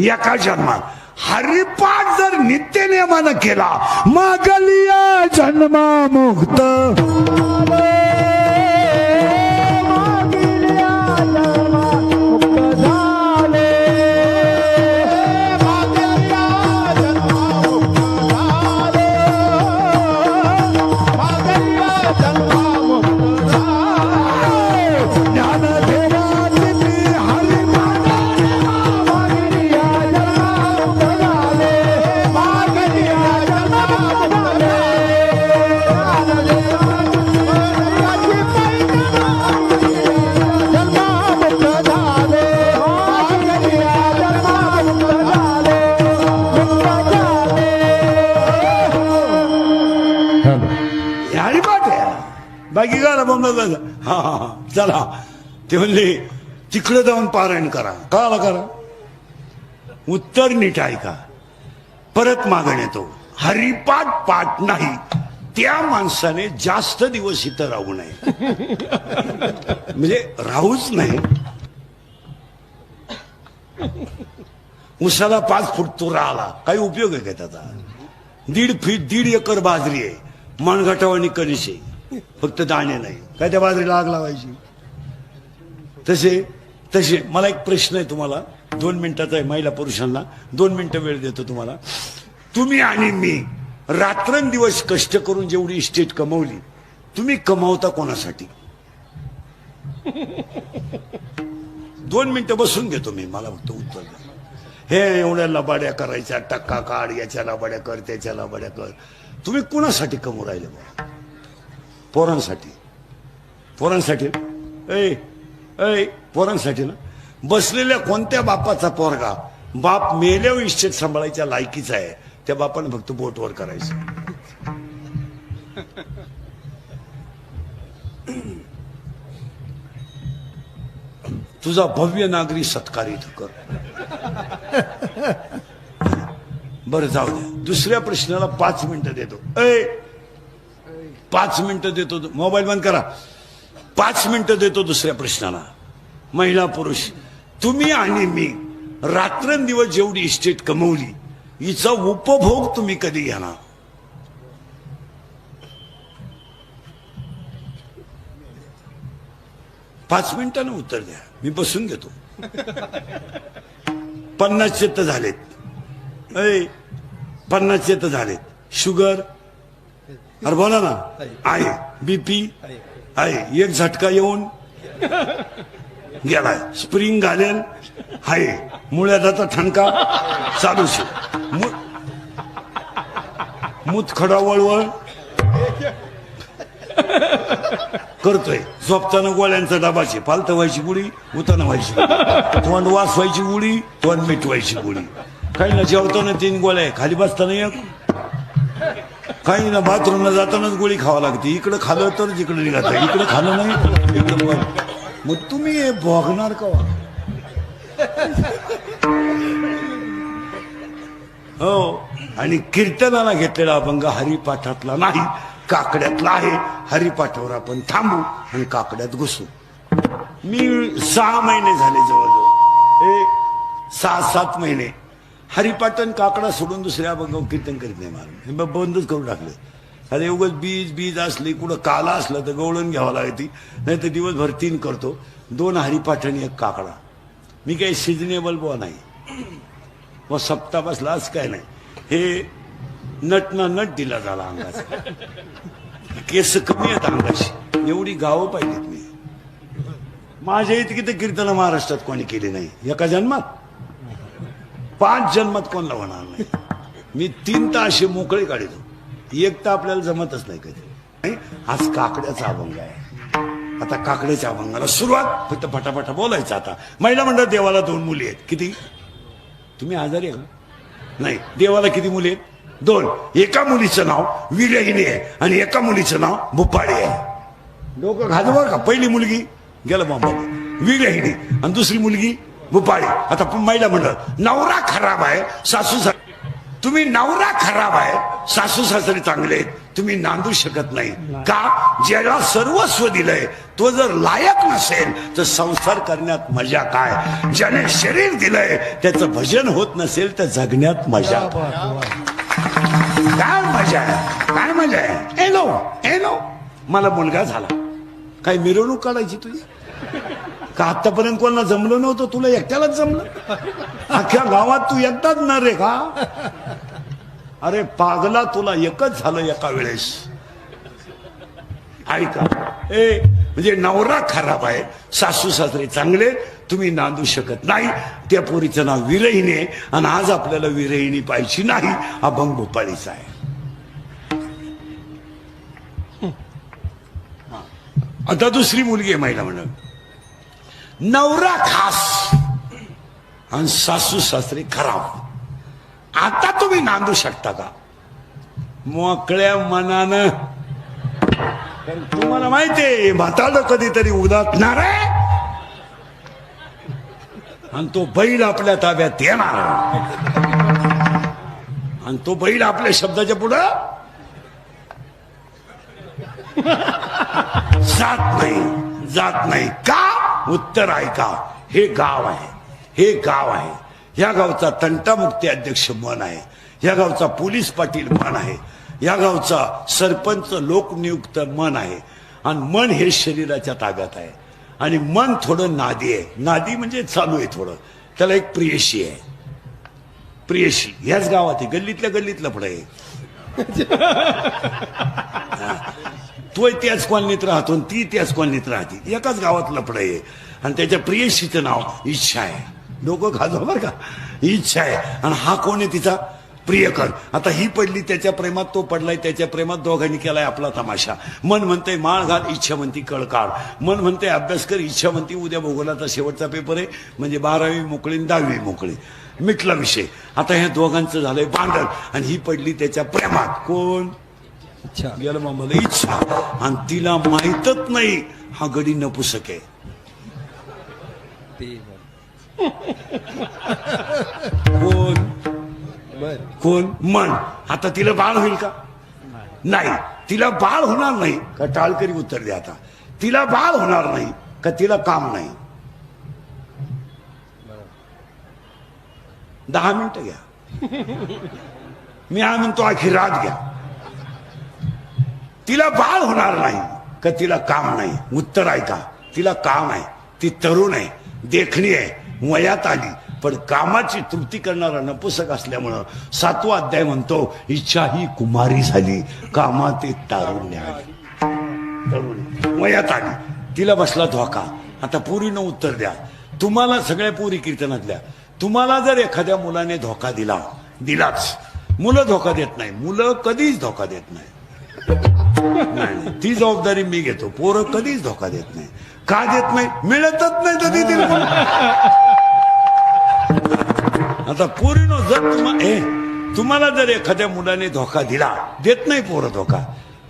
एका जन्मात. हरिपाठ जर नित्य नियमानं केला मागलिया जन्मा मुक्त बाकी का हा चला ते म्हणले तिकडे जाऊन पारायण करा कळाला करा उत्तर नीट ऐका परत मागण येतो हरिपाठ पाठ नाही त्या माणसाने जास्त दिवस इथं राहू नये म्हणजे राहूच नाही उसाला 5 फूट तुरा आला काही उपयोग आहे का त्याचा 1.5 एकर बाजरी आहे मनगटावानी कणीस आहे फक्त दाणे नाही काय त्या बाजरीला आग लावायची तसे मला एक प्रश्न आहे तुम्हाला 2 मिनिटाचा आहे महिला पुरुषांना 2 मिनिटं वेळ देतो तुम्हाला तुम्ही आणि मी रात्रंदिवस कष्ट करून जेवढी इस्टेट कमवली तुम्ही कमावता कोणासाठी 2 मिनिटं बसून घेतो मी मला फक्त उत्तर द्या हे एवढ्या लबाड्या करायच्या टक्का काढ याच्या लबाड्या कर त्याच्या लबाड्या कर तुम्ही कुणासाठी कमवू राहिले बा पोरांसाठी पोरांसाठी ना बसलेल्या कोणत्या बापाचा पोरगा बाप मेल्यावर इस्टेट सांभाळायच्या लायकीचा आहे त्या बापाने फक्त बोटवर करायचं तुझा भव्य नागरी सत्कार इथं कर बरं जाऊ द्या दुसऱ्या प्रश्नाला 5 मिनिटं देतो 5 मिनिटं देतो मोबाईल बंद करा 5 मिनिटं देतो दुसऱ्या प्रश्नाला महिला पुरुष तुम्ही आणि मी रात्रंदिवस जेवढी इस्टेट कमवली हिचा उपभोग तुम्ही कधी घेणार पाच मिनिटानं उत्तर द्या मी बसून घेतो 50 तर झालेत 50 तर झालेत शुगर अरे बोला ना आहे बीपी आहे एक झटका येऊन गेलाय स्प्रिंग घालेल आहे मुळ्याचा ठणका चालूच मुतखडा वळवळ करतोय झोपताना गोळ्यांचा डबाची पालत व्हायची गुळी उताना व्हायची तोंड वास व्हायची गुळी तोंड मिटवायची गुळी काही ना जेवताना 3 गोळ्या खाली बसताना एक काही ना बाथरूमला जातानाच गोळी खावा लागते इकडे खाल्लं तर जिकडे निघात इकडे खाल्लं नाही इकडे मग तुम्ही हे भोगणार का हो आणि कीर्तनाला घेतलेला अभंग हरिपाठातला नाही काकड्यातला आहे हरिपाठावर आपण थांबू आणि काकड्यात घुसू मी 6 महिने झाले जवळजवळ 6-7 महिने हरिपाटन काकडा सोडून दुसऱ्या अभंगावर कीर्तन करीत नाही मला बंदच करून टाकलं अरे उगाच बीज असली कुठं काला असलं तर गवळण घ्यावं लागते नाही तर दिवसभर 3 करतो 2 हरिपाठ आणि 1 काकडा मी काही सिजनेबल बुवा नाही व सप्ताह बसला असं काय नाही हे नटना नट दिला झाला अंगाचा केस कमी आहेत अंगाची एवढी गावं पाहिजेत मी माझ्या इतकी तर कीर्तन महाराष्ट्रात कोणी केली नाही एका जन्मात 5 जन्मात कोणला होणार नाही मी 3 तर असे मोकळे काढतो 1 तर आपल्याला जमतच नाही कधी आज काकड्याचा अभंग आहे आता काकड्याच्या अभंगाला सुरुवात फक्त फटाफटा बोलायचं आता महिला मंडळ देवाला 2 मुली आहेत किती तुम्ही आजारी आहे का नाही देवाला किती मुली आहेत 2 एका मुलीचं नाव विरहिणी आहे आणि एका मुलीचं नाव भुपाळी आहे डोकं घालवर का पहिली मुलगी गेलं बाबा विरहिणी आणि दुसरी मुलगी भुपाळी आता महिला मंडळ नवरा खराब आहे सासू तुम्ही नवरा खराब आहे, सासू सासरे चांगले आहेत, तुम्ही नांदू शकत नाही का? ज्याला सर्वस्व दिलंय तो जर लायक नसेल तर संसार करण्यात मजा काय? ज्याने शरीर दिलंय त्याचं भजन होत नसेल तर जगण्यात मजा काय? मजा आहे, काय मजा आहे? एलो एलो मला मुलगा झाला, काय मिरवणूक काढायची तुझी का? आतापर्यंत कोणाला जमलं नव्हतं, तुला एकट्यालाच जमलं? अख्ख्या गावात तू एकटाच ना रे का? अरे पागला, तुला एकच झालं एका वेळेस. ऐका, म्हणजे नवरा खराब आहे, सासू सासरे चांगले, तुम्ही नांदू शकत नाही. त्या पोरीचं नाव विरहिणी आहे आणि आज आपल्याला विरहिणी पाहिजे नाही, अभंग भोपाळीचा आहे. आता दुसरी मुलगी आहे महिला म्हणून, नवरा खास आणि सासू सासरे खराब. आता तुम्ही नांदू शकता का? मोकळ्या मनानं. तुम्हाला माहितीये म्हातारं कधीतरी उदाटणार आहे आणि तो बैल आपल्या ताब्यात येणार आणि तो बैल आपल्या शब्दाच्या पुढं जात नाही का? उत्तर ऐका, हे गाव आहे, हे गाव आहे. या गावचा तंटामुक्ती अध्यक्ष मन आहे, या गावचा पोलीस पाटील मन आहे, या गावचा सरपंच लोकनियुक्त मन आहे. आणि मन हे शरीराच्या ताब्यात आहे आणि मन थोडं नादी आहे. नादी म्हणजे चालू आहे थोडं. त्याला एक प्रियशी आहे, प्रियशी ह्याच गावात आहे, गल्लीतल्या पुढे आहे. तो त्याच कॉलनीत राहतो, ती त्याच कॉलनीत राहते, एकाच गावात लफडं आहे. आणि त्याच्या प्रियशीचं नाव इच्छा आहे. डोकं खाजो बरं का, इच्छा आहे. आणि हा कोण आहे? तिचा प्रियकर. आता ही पडली त्याच्या प्रेमात, तो पडलाय त्याच्या प्रेमात, दोघांनी केलाय आपला तमाशा. मन म्हणते माळ घाल, इच्छा म्हणती कळकाळ. मन म्हणते अभ्यास कर, इच्छा म्हणती उद्या भूगोलाचा शेवटचा पेपर आहे, म्हणजे 12वी मोकळी 10वी मोकळी, मिटला विषय. आता ह्या दोघांचं झालंय भांडण आणि ही पडली त्याच्या प्रेमात. कोण? इच्छा. गेलं मामाला इच्छा. आणि तिला माहीतच नाही हा गडी नपुसक आहे. कोण? मन. आता तिला बाळ होईल का? नाही. तिला बाळ होणार नाही का? टाळकरी उत्तर द्या. आता तिला बाळ होणार नाही का? तिला काम नाही? 10 मिनिटं घ्या, मी म्हणतो आखी रात घ्या. तिला बाळ होणार नाही का? तिला काम नाही? उत्तर ऐका, तिला काम आहे, ती तरुण आहे, देखणी आहे, वयात आली, पण कामाची तृप्ती करणारा नपुसक असल्यामुळं 7वा अध्याय म्हणतो इच्छा ही कुमारी झाली, कामात एक तारुण्य आली. तरुण वयात आली, तिला बसला धोका. आता पोरीनं उत्तर द्या. तुम्हाला सगळ्या पोरी कीर्तनातल्या, तुम्हाला जर एखाद्या मुलाने धोका दिलाच, मुलं धोका देत नाही, मुलं कधीच धोका देत नाही. नाही, ती जबाबदारी मी घेतो. पोरं कधीच धोका देत नाही. का देत नाही? मिळतच नाही तर देतील. आता पोरीनो, जर तुम्हाला जर एखाद्या मुलाने धोका दिला, देत नाही पोरं धोका,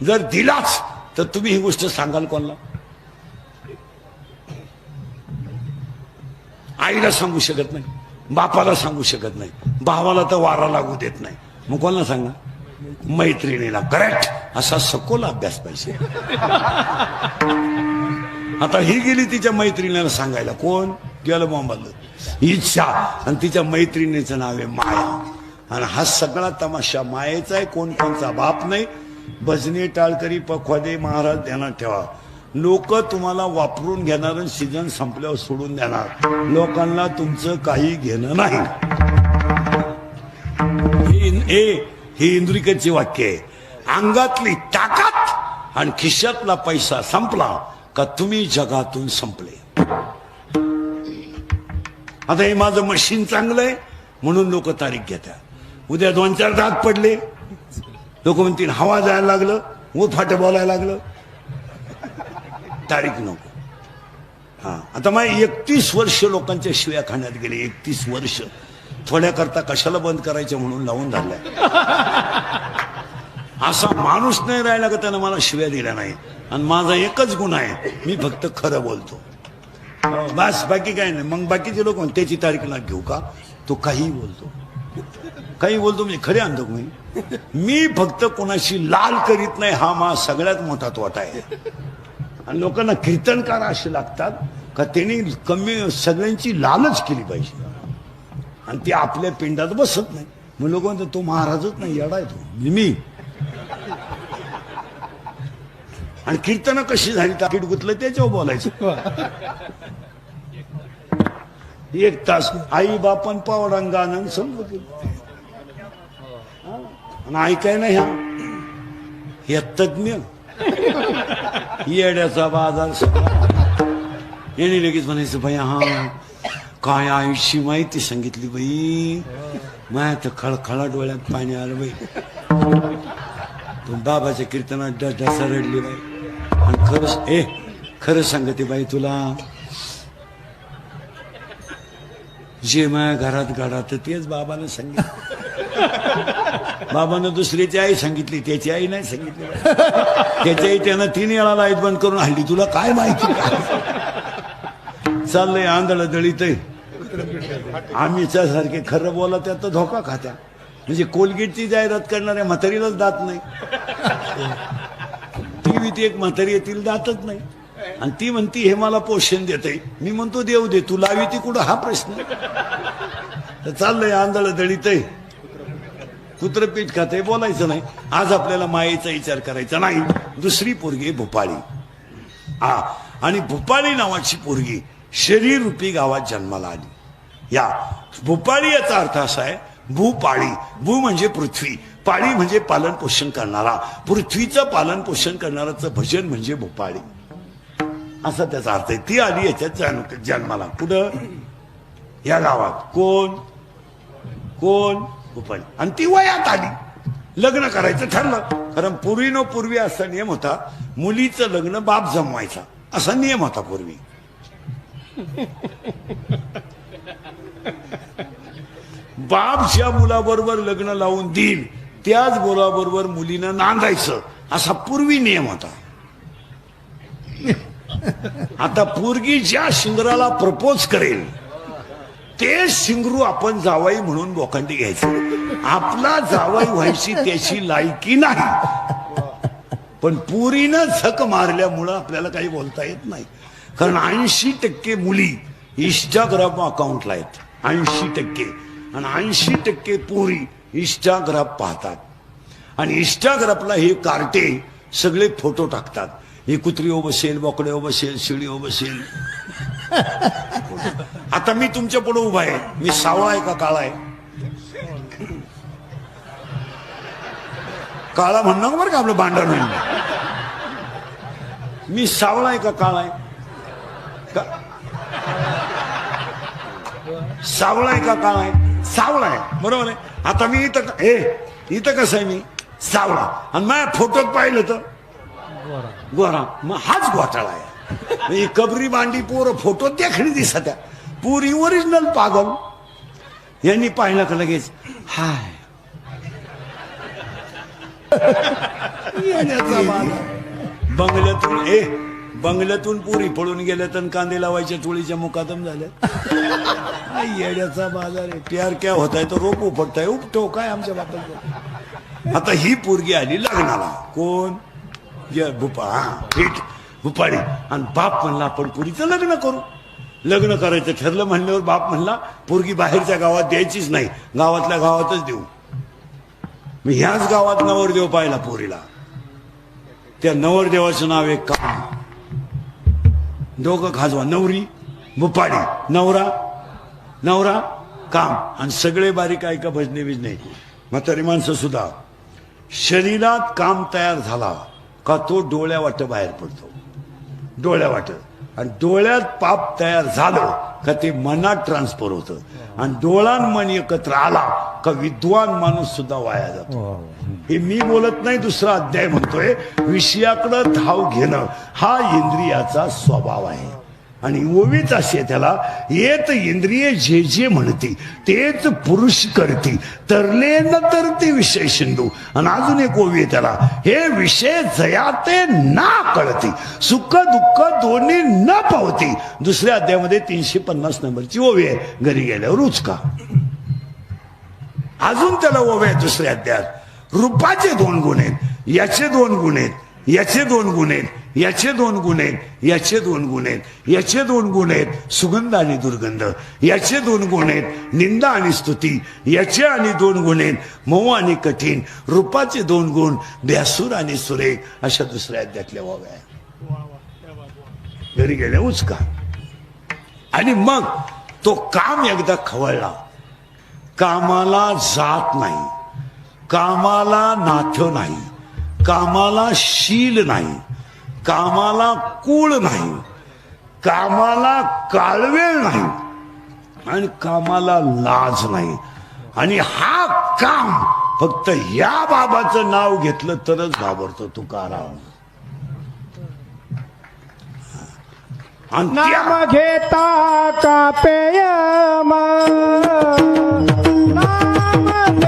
जर दिलाच तर तुम्ही ही गोष्ट सांगाल कोणाला? आईला सांगू शकत नाही, बापाला सांगू शकत नाही, भावाला तर वारा लागू देत नाही, मग कोणाला सांगा? मैत्रिणीला. करेक्ट. असा सखोल अभ्यास पाहिजे. आता ही गेली तिच्या मैत्रिणीला सांगायला. कोण? गेलं मोहम्मद. इच्छा. आणि तिच्या मैत्रिणीचं नाव आहे माया. आणि हा सगळा तमाशा मायेचा आहे. कोणचा बाप नाही. भजनी टाळकरी पखवादे महाराज ध्यानात ठेवा. लोक तुम्हाला वापरून घेणार, सीझन संपल्यावर सोडून देणार. लोकांना तुमचं काही घेणं नाही. हे इंद्रिकरचे वाक्य आहे. अंगातली ताकद आणि खिशातला पैसा संपला का तुम्ही जगातून संपले. आता हे माझं मशीन चांगलं आहे म्हणून लोक तारीख घेतात. उद्या 2-4 दात पडले, लोक म्हणतील हवा जायला लागलं, फाट बोलायला लागलं, तारीख नको. हा, आता मग 31 वर्ष लोकांच्या शिव्या खाण्यात गेले. 31 वर्ष. थोड्या करता कशाला बंद करायचं म्हणून लावून धरलाय. असा माणूस नाही राहिला का त्यानं मला शिव्या दिल्या नाही. आणि माझा एकच गुण आहे, मी फक्त खरं बोलतो, बस, बाकी काय नाही. मग बाकीचे लोक त्याची तारीख ना घेऊ का? तो काही बोलतो. काही बोलतो म्हणजे खरे आणतो मी फक्त कोणाशी लाल करीत नाही, हा मा सगळ्यात मोठा तोटा आहे. आणि लोकांना कीर्तनकार असे लागतात का त्यांनी कमी सगळ्यांची लालच केली पाहिजे आणि ते आपल्या पिंडात बसत नाही. मग लोक म्हणतात तो महाराजच नाही, येडा आहे तो. मी आणि कीर्तन कशी झाली ताकीट गुतलं त्याच्यावर बोलायचं. 1 तास आई बापन पावडान गाणं समजत आणि ऐकाय ना ह्या तज्ञ येड्याचा बाजार सगळा. याने लगेच म्हणायचं बाई हा काय आयुष्य माहिती सांगितली बाई, माया तर खळखळा डोळ्यात पाणी आलं बाई. बाबाच्या कीर्तनात डसा रडली बाई. आणि खरं सांगते बाई तुला, जे माया घरात घडात तेच बाबानं सांगितलं. बाबानं दुसऱ्याची आई सांगितली, त्याची आई नाही सांगितली. त्याची आई त्यानं 3 वेळा लाईट बंद करून हल्ली. तुला काय माहिती चाललंय आंधळ दळीत. आम्ही सारखे खरं बोला त्यात धोका खात्या. म्हणजे कोलगेटची जाहिरात करणाऱ्या म्हातारीलाच दात नाही. टीव्हीत एक म्हातारी येतील दातच नाही आणि ती म्हणती हे मला पोषण देते. मी म्हणतो देऊ दे, तू लावी ती कुठं हा प्रश्न. तर चाललंय आंधळ दळीत कुत्र पीठ खाते, बोलायचं नाही. आज आपल्याला मायेचा विचार करायचा नाही. दुसरी पोरगी भोपाळी. आणि भोपाळी नावाची पोरगी शरीर रूपी गावात जन्माला आली. या भूपाळी याचा अर्थ असा आहे भूपाळी. भू म्हणजे पृथ्वी, पाळी म्हणजे पालन पोषण करणारा. पृथ्वीचं पालन पोषण करणाराचं भजन म्हणजे भूपाळी असा त्याचा अर्थ आहे. ती आली याच्यात जन्माला. कुठं? या गावात. कोण कोण? भूपाळी. आणि ती वयात आली. लग्न करायचं ठरलं. कारण पूर्वी असा नियम होता, मुलीचं लग्न बाप जमवायचा असा नियम होता पूर्वी. बाप ज्या मुलाबरोबर लग्न लावून देईल त्याच मुलाबरोबर मुलीनं नांदायचं असा पूर्वी नियम होता. आता पोरगी ज्या शिंगराला प्रपोज करेल ते शिंगरू आपण जावाई म्हणून बोखंडी घ्यायचं. आपला जावाई व्हायची त्याची लायकी नाही, पण पुरीनं झक मारल्यामुळं आपल्याला काही बोलता येत नाही. कारण 80% मुली इंस्टाग्राम अकाउंटला आहेत. 80%. आणि 80% पोरी इंस्टाग्राम पाहतात. आणि इंस्टाग्रामला हे कार्टे सगळे फोटो टाकतात. ही कुत्री ओ बसेल, बोकडे ओ बसेल, शिळी ओ बसेल. आता मी तुमच्या पुढे उभा आहे. मी सावळा आहे का काळा आहे? काळा म्हणणं बरं का आपलं भांडण होईल. मी सावळा आहे का काळा आहे? सावळा आहे का काळा आहे? सावळा आहे. बरोबर आहे. आता मी इथं कसं आहे? मी सावळा. आणि माझ्या फोटोत पाहिलं तर गोरा. मग हाच घोटाळा आहे. कबरी मांडी पोरं फोटो देखणी दिसत्या. पुरी ओरिजिनल पागल. यांनी पाहिलं का लगेच हाय. बंगल्यातून पुरी पळून गेल्या तर कांदे लावायच्या टोळीच्या मुकादम झाल्या. येड्याचा बाजार आहे. प्यार क्या होताय तो रोप उपटताय. उपटो काय आमच्या बापाला. आता ही पोरगी आली लग्नाला. कोण? भूपाळी. आणि बाप म्हणला आपण पुरीचं लग्न करू. लग्न करायचं ठरलं म्हणल्यावर बाप म्हणला पोरगी बाहेरच्या गावात द्यायचीच नाही, गावातल्या गावातच देऊ. मी ह्याच गावात नवरदेव पाहिला पोरीला. त्या नवरदेवाचं नाव आहे काम. दोघं खाजवा. नवरी भूपाळी, नवरा काम. आणि सगळे बारीक ऐका भजने बिजने. म्हातारी माणसं सुद्धा शरीरात काम तयार झाला का तो डोळ्या वाट बाहेर पडतो. डोळ्या वाट. आणि डोळ्यात पाप तयार झालं का ते मनात ट्रान्सफर होतं. आणि डोळान मन एकत्र आला का विद्वान माणूस सुद्धा वाया जातो. हे मी बोलत नाही, दुसरा अध्याय म्हणतोय. विषयाकडे धाव घेणं हा इंद्रियाचा स्वभाव आहे. आणि ओवीच असे त्याला येत इंद्रिय जे जे म्हणती तेच पुरुष करती, तरले न तरती विषय सिंधू. आणि अजून एक ओवी आहे त्याला, हे विषय जयाते ना कळती, सुख दुःख दोन्ही न पावती. दुसऱ्या अध्यायामध्ये 350 नंबरची ओवी आहे. घरी गेल्यावर उचका. अजून त्याला ओव्या दुसऱ्या अध्यायात रूपाचे 2 गुण आहेत, याचे 2 गुण आहेत, याचे 2 गुण आहेत, याचे 2 गुण आहेत, याचे 2 गुण आहेत, याचे 2 गुण आहेत सुगंध आणि दुर्गंध, याचे 2 गुण आहेत निंदा आणि स्तुती, याचे आणि 2 गुण आहेत मऊ आणि कठीण, रूपाचे 2 गुण बेसूर आणि सुरेख, अशा दुसऱ्या अध्यायातल्या ओव्या. घरी गेल्या उचका. आणि मग तो काम एकदा खवळला, कामाला जात नाही, कामाला नाथ्य नाही, कामाला शील नाही, कामाला कुळ नाही, कामाला काळवेळ नाही आणि कामाला लाज नाही. आणि हा काम फक्त या बाबाचं नाव घेतलं तरच घाबरतो तुकाराम. नाम घेता कापेय नाम घेता कापेय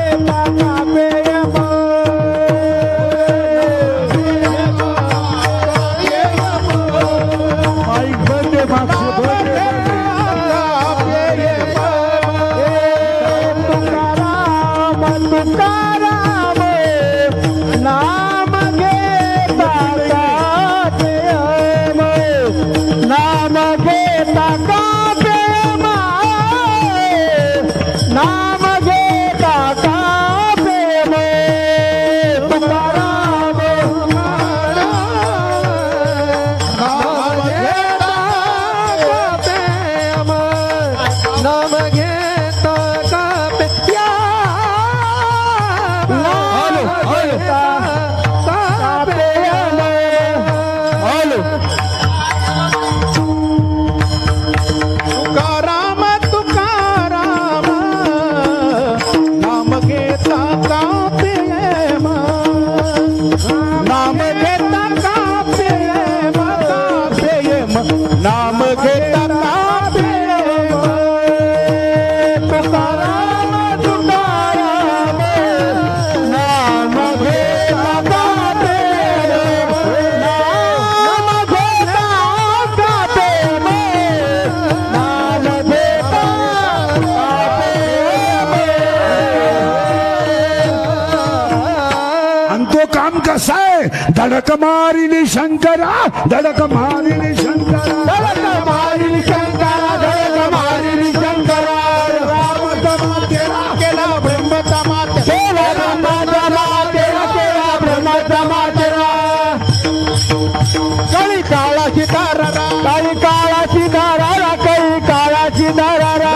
धडक मारिली शंकरा, धडक मारिली शंकरा, धडक मारिली शंकरा, धडक मारिली शंकरा. राम तेरा केला ब्रह्मचा मात, केला रामाचा मात, केला ब्रह्मचा मातेरा. काही काळाची धारारा, काही काळाची धारारा, काही काळाची धारारा.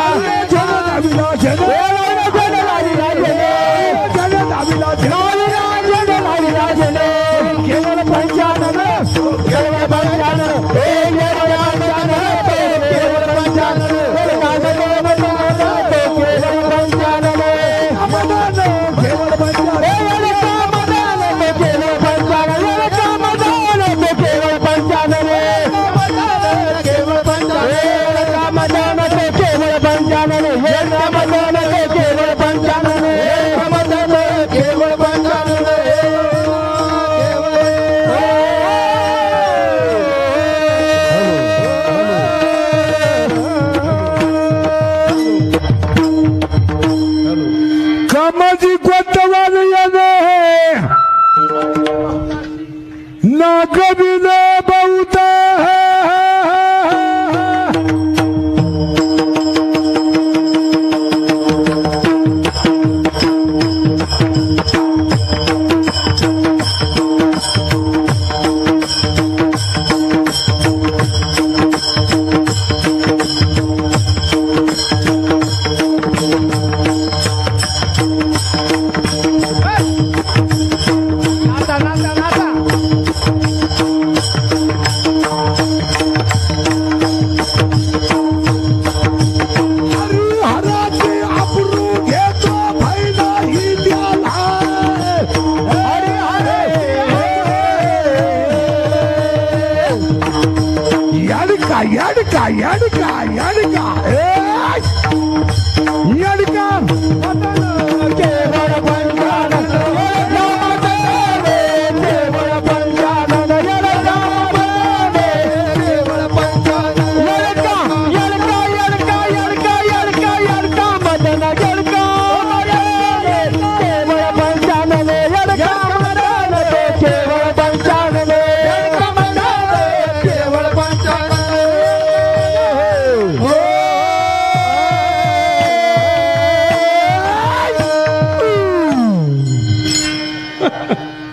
Yadika,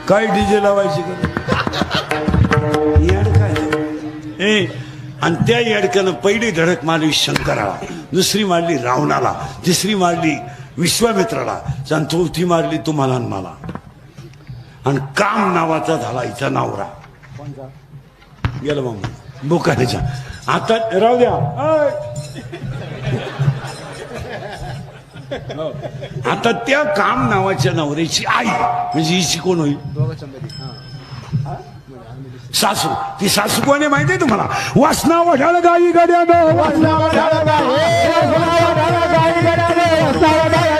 काय डीजे लावायची येड काय ए आणि त्या येडक्यानं पहिली धडक मारली शंकराला, दुसरी मारली रावणाला, तिसरी मारली विश्वामित्राला, आणि चौथी मारली तुम्हाला आणि मला. आणि काम नावाचा झाला हिचा नवरा. गेलं मग बोकाऱ्याच्या. आता राहू द्या. आता त्या काम नावाच्या नवऱ्याची आई म्हणजे हिची कोण होईल? सासू. ती सासू कोण आहे माहिती आहे तुम्हाला? वासना वढाळ गाई गड्यानं, वासना वढाळ गाई गड्यानं, वासना वढाळ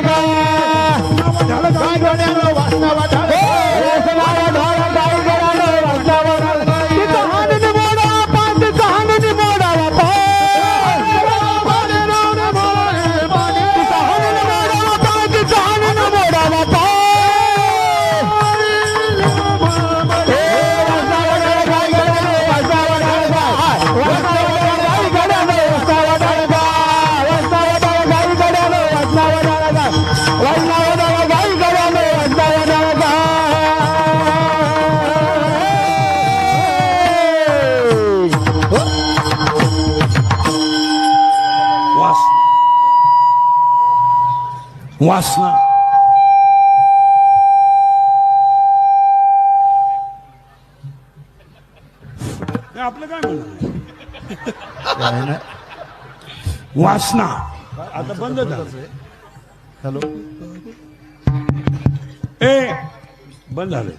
वासना. आपलं काय म्हणणं? वासना आता बंद झालं. हॅलो ए बंद झालं.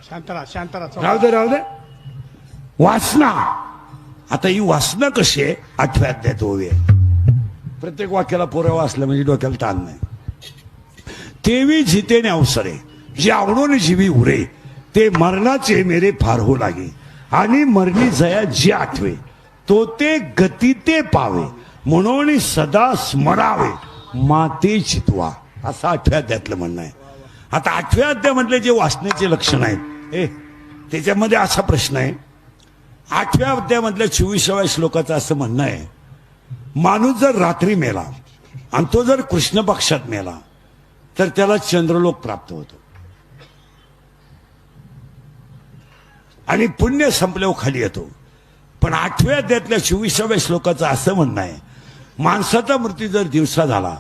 शांतरा शांतरा राहू दे राहू दे. वासना. आता ही वासना कशी आहे? 8व्या अध्यायात ओवी आहे. प्रत्येक वाक्याला पोरं वाचलं म्हणजे डोक्याला ताण नाही. तेवी जितेने अवसरे जे आवडून जीवी उरे, ते मरणाचे मेरे फार हो लागे, आणि मरणी जया जे आठवे, तो ते गती ते पावे, म्हणून सदा स्मरावे माते चितवा. असं 8व्या अध्यायातलं म्हणणं आहे. आता 8व्या अध्यायामधले जे वाचण्याचे लक्षण आहेत त्याच्यामध्ये असा प्रश्न आहे. 8व्या अध्यायामधल्या 24व्या श्लोकाचं असं म्हणणं आहे, माणूस जर रात्री मेला आणि तो जर कृष्ण पक्षात मेला तर त्याला चंद्रलोक प्राप्त होतो, आणि पुण्य संपल्यावर खाली येतो. पण 8व्या अध्यायातल्या 24व्या श्लोकाचं असं म्हणणं आहे, माणसाचा मृत्यू जर दिवसा झाला,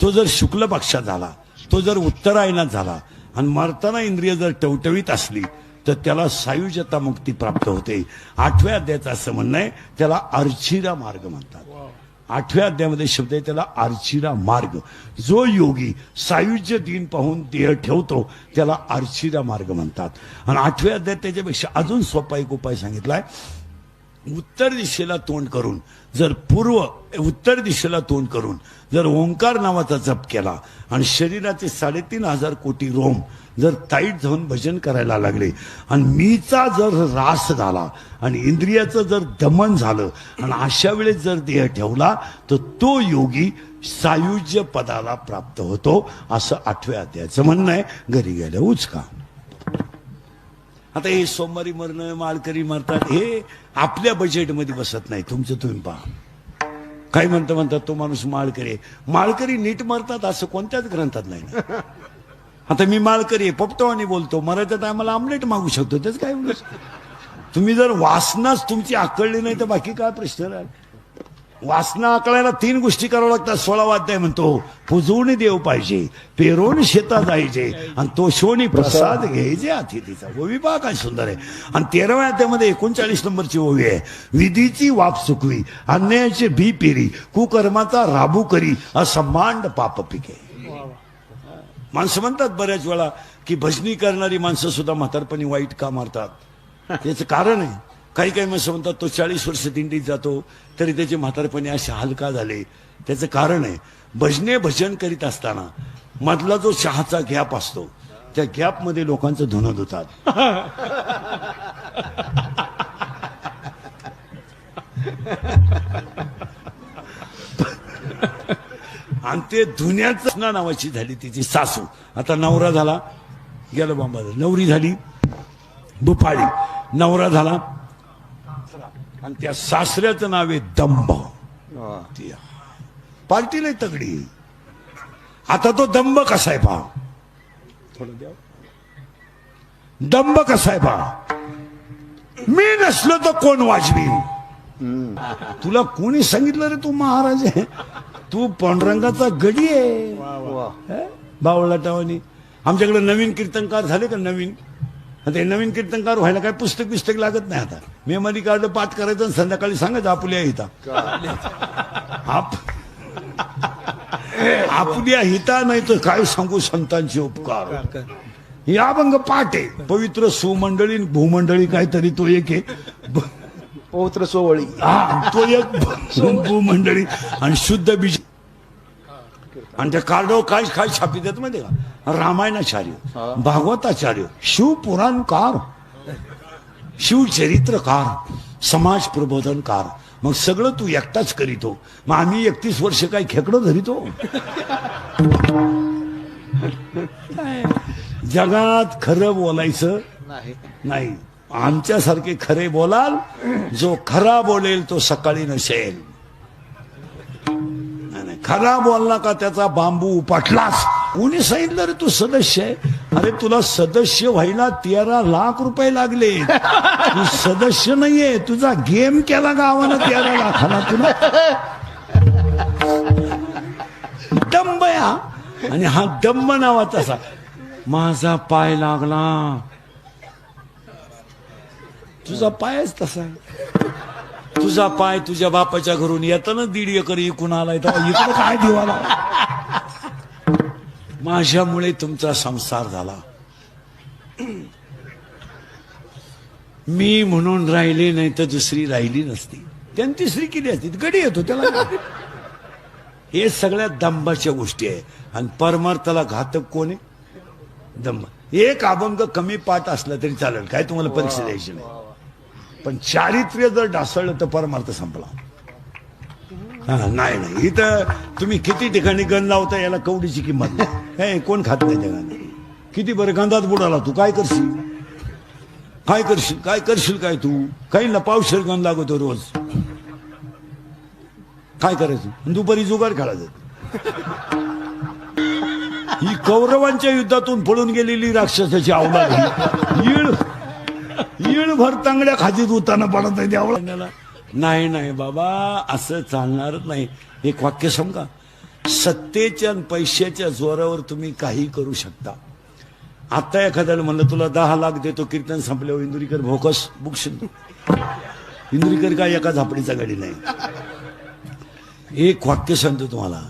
तो जर शुक्ल पक्षात झाला, तो जर उत्तरायणात झाला, आणि मरताना इंद्रिय जर टवटवीत असली तर त्याला सायुज्यता मुक्ती प्राप्त होते. 8व्या अध्यायाचं असं म्हणणं आहे, त्याला अर्चिरा मार्ग म्हणतात. 8व्या अध्यायामध्ये शब्द आहे त्याला अर्चिरा मार्ग. जो योगी सायुज्य दिन पाहून देह ठेवतो त्याला अर्चिरा मार्ग म्हणतात. आणि 8व्या अध्यायात त्याच्यापेक्षा अजून सोपा एक उपाय सांगितलाय. उत्तर दिशेला तोंड करून जर उत्तर दिशेला तोंड करून जर ओंकार नावाचा जप केला आणि शरीराचे 3,500 कोटी रोम जर ताईट जाऊन भजन करायला लागले, आणि मीचा जर रास झाला आणि इंद्रियाचं जर दमन झालं, आणि अशा वेळेस जर देह ठेवला तर तो योगी सायुज्य पदाला प्राप्त होतो, असं 8व्या अध्यायाचं म्हणणं आहे. घरी गेल्या उचका. आता हे सोमवारी मरणं, माळकरी मरतात, हे आपल्या बजेटमध्ये बसत नाही. तुमचं तुम्ही पहा. काय म्हणतात तो माणूस माळकरी आहे. माळकरी नीट मरतात असं कोणत्याच ग्रंथात नाही ना. आता मी माळकरी आहे, पोपटवानी बोलतो, मरायच्या टायमाला आमलेट मागू शकतो, त्याच काय. तुम्ही जर वासनाच तुमची आकळली नाही तर बाकी काय प्रश्न राहील. वासना आकळायला 3 गोष्टी कराव्या लागतात. 16वा अध्याय म्हणतो, पुजवून देव पाहिजे, पेरून शेता जायचे, आणि तो शोणी प्रसाद घ्यायचे अतिथीचा. ओवी पहा काय सुंदर आहे. आणि 13व्या अध्यायामध्ये 39 नंबरची ओवी आहे, विधीची वाप चुकवी, अन्यायाचे बी पेरी, कुकर्माचा राबू करी, असमांड पाप पिके. माणसं म्हणतात बऱ्याच वेळा की भजनी करणारी माणसं सुद्धा म्हातारपणी वाईट का मारतात. याचं कारण आहे, काही माणसं म्हणतात तो 40 वर्ष दिंडीत जातो तरी त्याचे म्हातारपणी असे हाल का झाले. त्याचं कारण आहे, भजन करीत असताना मधला जो चहाचा गॅप असतो त्या गॅपमध्ये लोकांचं धुणं धुतात. आणि ते धुण्याचं नावाची झाली तिची सासू. आता नवरा झाला गेला बांबाला, नवरी झाली बुपाळी, नवरा झाला, आणि त्या सासऱ्याचं नाव आहे दंभ. पार्टीला तगडी. आता तो दंभ कसा आहे पहा. थोडं द्या. दंभ कसा आहे बा, मी नसलो तर कोण वाजवीन. तुला कोणी सांगितलं रे तू महाराज आहे, तू पांडुरंगाचा गडी आहे. बावळाटावानी आमच्याकडे नवीन कीर्तनकार झाले का नवीन, ते नवीन कीर्तनकार व्हायला काय पुस्तक लागत नाही. आता मेमरी कार्ड पाठ करायचं आणि संध्याकाळी सांगायचं आपुल्या हिता, आपुल्या हिता नाही तर काय सांगू संतांचे उपकार. ही अभंग पाठ आहे, पवित्र सुमंडळी भूमंडळी काहीतरी तो एक आहे, पवित्र सोवळी. हा तो एक भूमंडळी आणि शुद्ध बीज. आणि त्या कार्डावर काय काय छापी देत माहिती का, रामायणाचार्य, भागवताचार्य, शिवपुराणकार, शिवचरित्रकार, समाज प्रबोधनकार. मग सगळं तू एकटाच करीतो. मग आम्ही 31 वर्ष काय खेकडं धरितो. जगात खरं बोलायचं नाही. आमच्यासारखे खरे बोलाल, जो खरा बोलेल तो सकाळी नसेल. खरा बोलला का त्याचा बांबू उपाटलास. कोणी सांगितलं रे तू सदस्य आहे, अरे तुला सदस्य व्हायला 13 लाख रुपये लागले. तू सदस्य नाहीये, तुझा गेम केला गावानं 13 लाखाला. तुला दंब या, आणि हा दंब नावाचा असा, माझा पाय लागला, तुझा पायच तसा आहे. तुझा पाय तुझ्या बापाच्या घरून येताना 1.5 एकर इकून आलाय, तर इकडं काय दिवाला. माझ्यामुळे तुमचा संसार झाला. मी म्हणून राहिले नाही तर दुसरी राहिली नसती. त्यांनी तिसरी केली असती, गडी येतो त्याला. हे सगळ्या दंबाच्या गोष्टी आहे. आणि परमार्थाला घातक कोण आहे? दंब. एक अभंग कमी पाठ असला तरी चालेल, काय तुम्हाला परीक्षा द्यायची नाही. पण चारित्र्य जर ढासळलं तर परमार्थ संपला. नाही इथं तुम्ही किती ठिकाणी गण लावता, याला कवडीची किंमत नाही. कोण खात नाही त्या गाणं. किती बरं गंधात बुडाला तू काय करशील, काय करशील, काय करशील काय तू. काही ना पावशेर गण लागतो रोज, काय करायचं. दुपारी जुगार खेळायचं. ही कौरवांच्या युद्धातून पळून गेलेली राक्षसाची अवलाद. ईळ भर तांगड्या खाजीत उताना पडत आहे त्या. नाही बाबा, असं चालणारच नाही. एक वाक्य सांगा, सत्तेच्या आणि पैशाच्या जोरावर तुम्ही काही करू शकता. आता एखाद्याला म्हणलं तुला 10 लाख देतो, कीर्तन संपल्यावर इंदुरीकर भोकस बुकशील. इंदुरीकर काय एका झापडीचा गाडी नाही. एक वाक्य सांगतो तुम्हाला,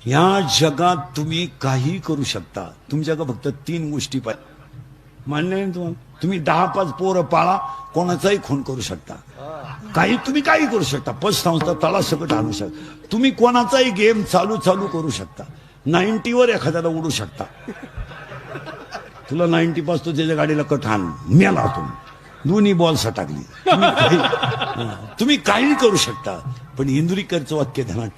या जगात तुम्ही काही करू शकता. तुमच्याकडे फक्त 3 गोष्टी पाहिजे. मान्य आहे तुम्हाला? तुम्ही 10-5 पोरं पाळा, कोणाचाही खून करू शकता. तुम्ही काही करू शकता. पतसंस्था तळासकट आणू शकता. तुम्ही कोणाचाही गेम चालू करू शकता. 90वर एखाद्याला उडू शकता. तुला 90 पास तो त्याच्या गाडीला कट हाण, मेला तुम्ही, दोन्ही बॉल सटाकली. तुम्ही काही करू शकता. पण इंदुरीकरचं वाक्य ध्यानात